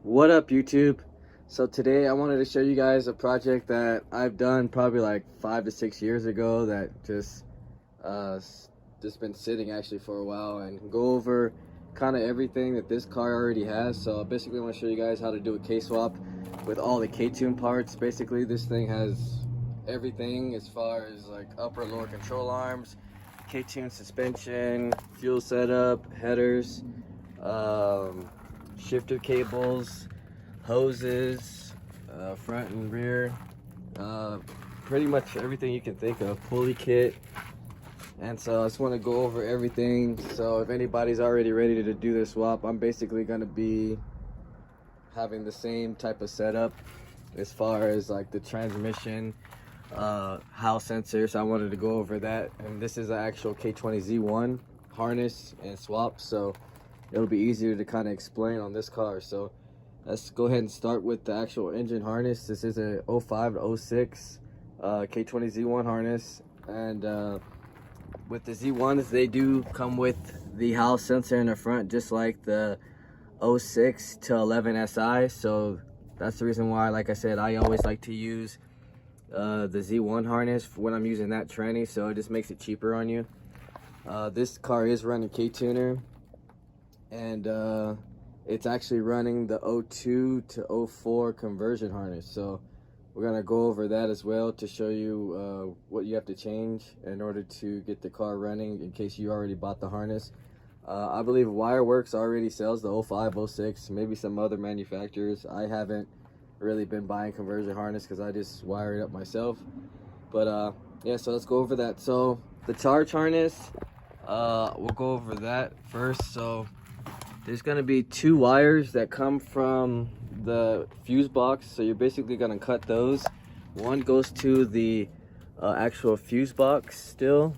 What up, YouTube? So today I wanted to show you guys a project that I've done probably like 5 to 6 years ago that uh just been sitting actually for a while, and go over kind of everything that this car already has. So basically I want to show you guys how to do a K-swap with all the K-tune parts. Basically this thing has everything as far as like upper lower control arms, K-tune suspension, fuel setup, headers, shifter cables, hoses, front and rear, pretty much everything you can think of, pulley kit. And so I just want to go over everything. So if anybody's already ready to do this swap, I'm basically going to be having the same type of setup as far as like the transmission, Hal sensor. So I wanted to go over that. And this is an actual K20z1 harness and swap, so it'll be easier to kind of explain on this car. So let's go ahead and start with the actual engine harness. This is a 05 to 06 K20Z1 harness, and with the Z1s, they do come with the Hal sensor in the front, just like the 06 to 11 SI. So that's the reason why, like I said, I always like to use the Z1 harness when I'm using that tranny, so it just makes it cheaper on you. This car is running K-tuner, and it's actually running the 02 to 04 conversion harness. So we're gonna go over that as well to show you what you have to change in order to get the car running, in case you already bought the harness. I believe Wireworks already sells the 05, 06, maybe some other manufacturers. I haven't really been buying conversion harness because I just wire it up myself. But yeah, so let's go over that. So the charge harness, we'll go over that first. So there's going to be two wires that come from the fuse box, so you're basically going to cut those. One goes to the actual fuse box still,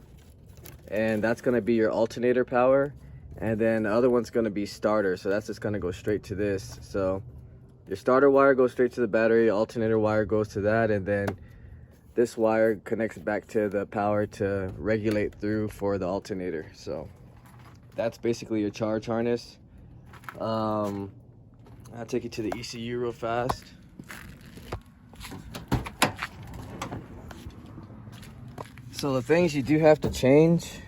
and that's going to be your alternator power, and then the other one's going to be starter, so that's just going to go straight to this. So your starter wire goes straight to the battery, alternator wire goes to that, and then this wire connects back to the power to regulate through for the alternator. So that's basically your charge harness. I'll take you to the ECU real fast. So the things you do have to change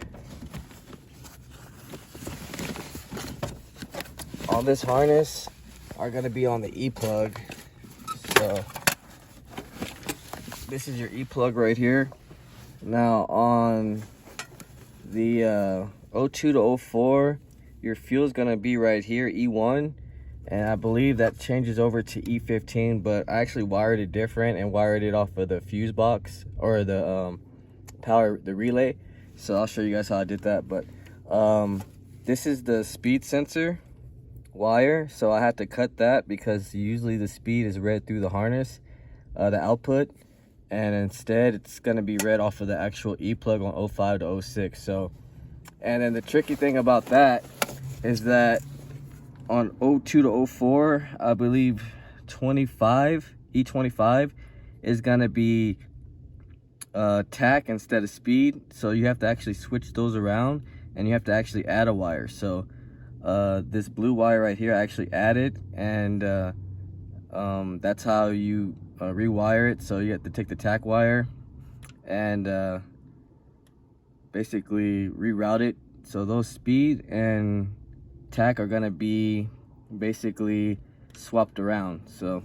on this harness are going to be on the E-plug. So this is your E-plug right here. Now on the 02 to 04, your fuel is going to be right here, E1, and I believe that changes over to E15, but I actually wired it different and wired it off of the fuse box, or the the relay. So I'll show you guys how I did that. But this is the speed sensor wire, so I had to cut that because usually the speed is read through the harness, the output, and instead it's going to be read off of the actual E-plug on 05 to 06. So, and then the tricky thing about that is that on 02 to 04, I believe E25 is gonna be tack instead of speed. So you have to actually switch those around, and you have to actually add a wire. So this blue wire right here I actually added, and that's how you rewire it. So you have to take the tack wire and basically reroute it. So those speed and tack are gonna be basically swapped around. So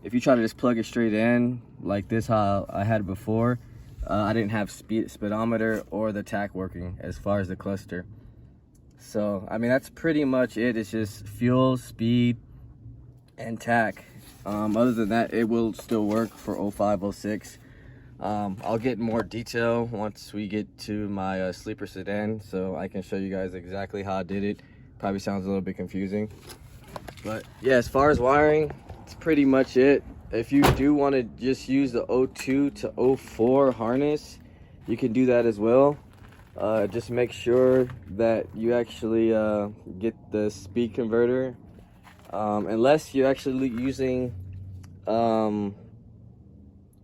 if you try to just plug it straight in like this, how I had it before, I didn't have speedometer or the tack working as far as the cluster. So I mean, that's pretty much it. It's just fuel, speed, and tack. Other than that, it will still work for 05, 06. I'll get more detail once we get to my sleeper sedan, so I can show you guys exactly how I did it. Probably sounds a little bit confusing, but yeah, as far as wiring, it's pretty much it. If you do want to just use the 02 to 04 harness, you can do that as well. Just make sure that you actually get the speed converter, unless you're actually using an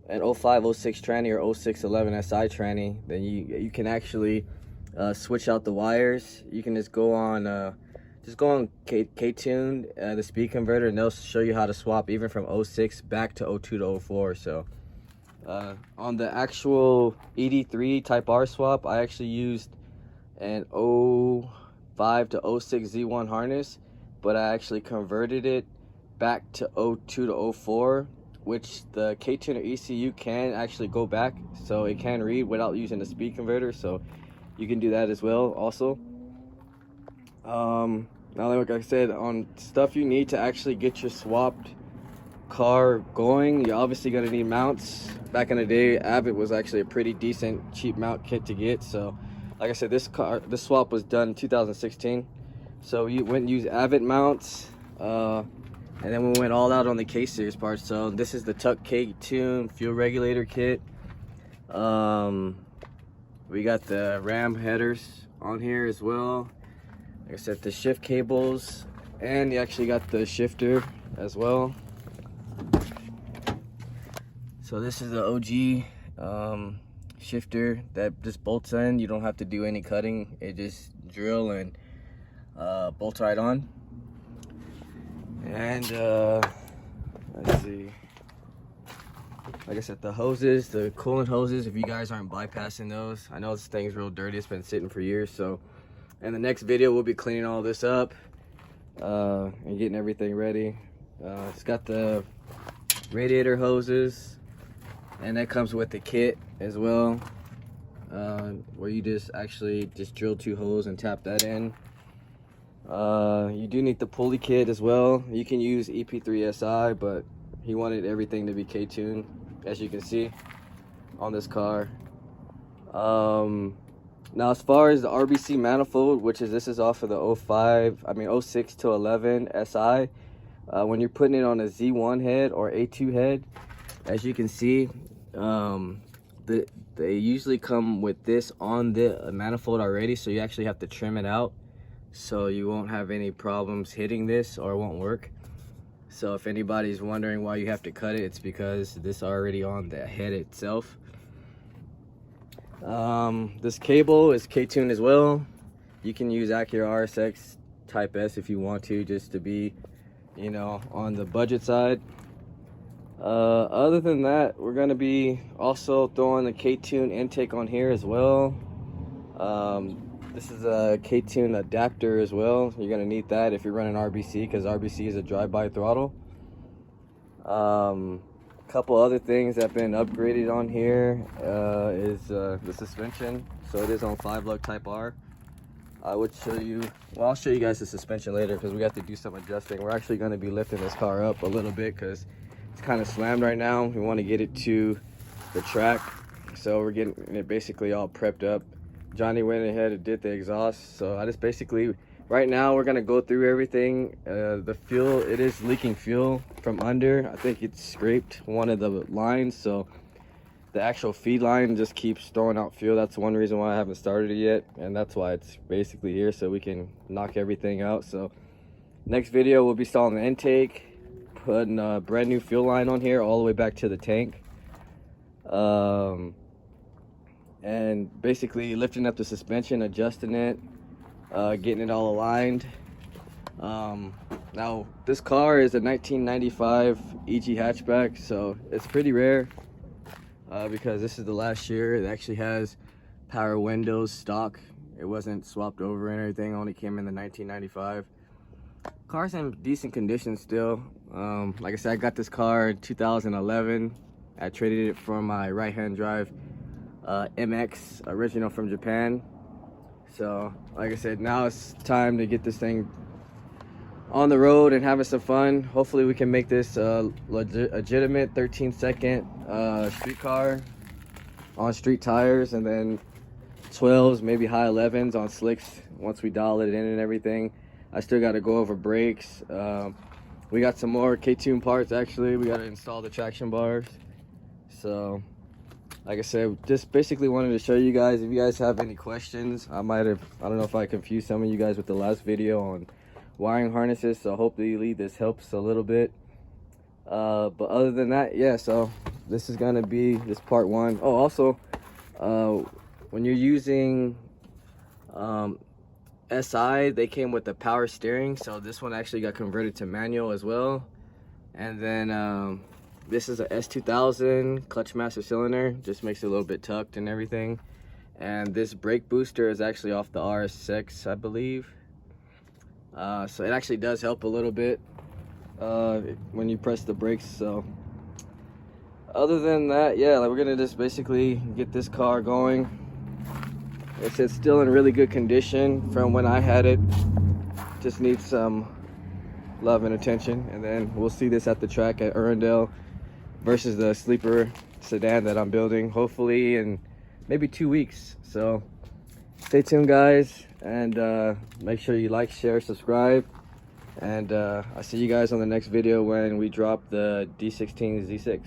05, 06 tranny or 06, 11 SI tranny, then you can actually switch out the wires. You can just go on just go on K-Tune, the speed converter, and they'll show you how to swap even from 06 back to 02 to 04. So on the actual ED3 Type R swap, I actually used an 05 to 06 Z1 harness, but I actually converted it back to 02 to 04, which the K-Tuner ECU can actually go back, so it can read without using the speed converter, so you can do that as well also. Now, like I said, on stuff you need to actually get your swapped car going, you're obviously going to need mounts. Back in the day, Avid was actually a pretty decent cheap mount kit to get. So like I said, this swap was done in 2016, so you went and used Avid mounts, and then we went all out on the K series parts. So this is the Tuck K-Tune fuel regulator kit. We got the ram headers on here as well. Like I said, the shift cables, and you actually got the shifter as well. So this is the OG shifter that just bolts in. You don't have to do any cutting. It just drill and bolt right on. And let's see. Like I said, the hoses, the coolant hoses, if you guys aren't bypassing those, I know this thing's real dirty. It's been sitting for years. So in the next video, we'll be cleaning all this up and getting everything ready. It's got the radiator hoses, and that comes with the kit as well, where you just drill 2 holes and tap that in. You do need the pulley kit as well. You can use EP3SI, but he wanted everything to be K-Tune, as you can see on this car. Now, as far as the RBC manifold, this is off of the 06 to 11 SI. When you're putting it on a Z1 head or A2 head, as you can see, they usually come with this on the manifold already, so you actually have to trim it out, so you won't have any problems hitting this, or it won't work. So if anybody's wondering why you have to cut it, it's because this is already on the head itself. This cable is K-Tune as well. You can use Acura RSX Type S if you want to, just to be, you know, on the budget side. Other than that, we're going to be also throwing the K-Tune intake on here as well. This is a K-Tune adapter as well. You're going to need that if you're running RBC, because RBC is a drive-by throttle. Couple other things that have been upgraded on here is the suspension. So it is on 5-lug Type R. I would show you, well, I'll show you guys the suspension later, because we got to do some adjusting. We're actually going to be lifting this car up a little bit because it's kind of slammed right now. We want to get it to the track, so we're getting it basically all prepped up. Johnny went ahead and did the exhaust, so I just basically, right now we're going to go through everything. The fuel, it is leaking fuel from under. I think it's scraped one of the lines, so the actual feed line just keeps throwing out fuel. That's one reason why I haven't started it yet, and that's why it's basically here, so we can knock everything out. So next video, we'll be installing the intake, putting a brand new fuel line on here all the way back to the tank, and basically lifting up the suspension, adjusting it, getting it all aligned. Now this car is a 1995 EG hatchback, so it's pretty rare, because this is the last year. It actually has power windows stock. It wasn't swapped over and everything, only came in the 1995. Car's in decent condition still. Like I said, I got this car in 2011. I traded it for my right-hand drive MX original from Japan. So like I said, now it's time to get this thing on the road and having some fun. Hopefully we can make this a legitimate 13-second street car on street tires, and then 12s, maybe high 11s on slicks once we dial it in and everything. I still got to go over brakes. We got some more K-Tune parts. Actually, we got to install the traction bars. So like I said, just basically wanted to show you guys. If you guys have any questions, I don't know if I confused some of you guys with the last video on wiring harnesses, so hopefully this helps a little bit. But other than that, yeah, so this is gonna be this part 1. Oh, also, when you're using SI, they came with the power steering, so this one actually got converted to manual as well. And then this is a S2000 clutch master cylinder, just makes it a little bit tucked and everything. And this brake booster is actually off the RS6, I believe. So it actually does help a little bit when you press the brakes. So other than that, yeah, like we're gonna just basically get this car going. It's still in really good condition from when I had it. Just needs some love and attention, and then we'll see this at the track at Arundel versus the sleeper sedan that I'm building, hopefully in maybe 2 weeks. So stay tuned, guys, and make sure you like, share, subscribe, and I'll see you guys on the next video when we drop the D16 Z6.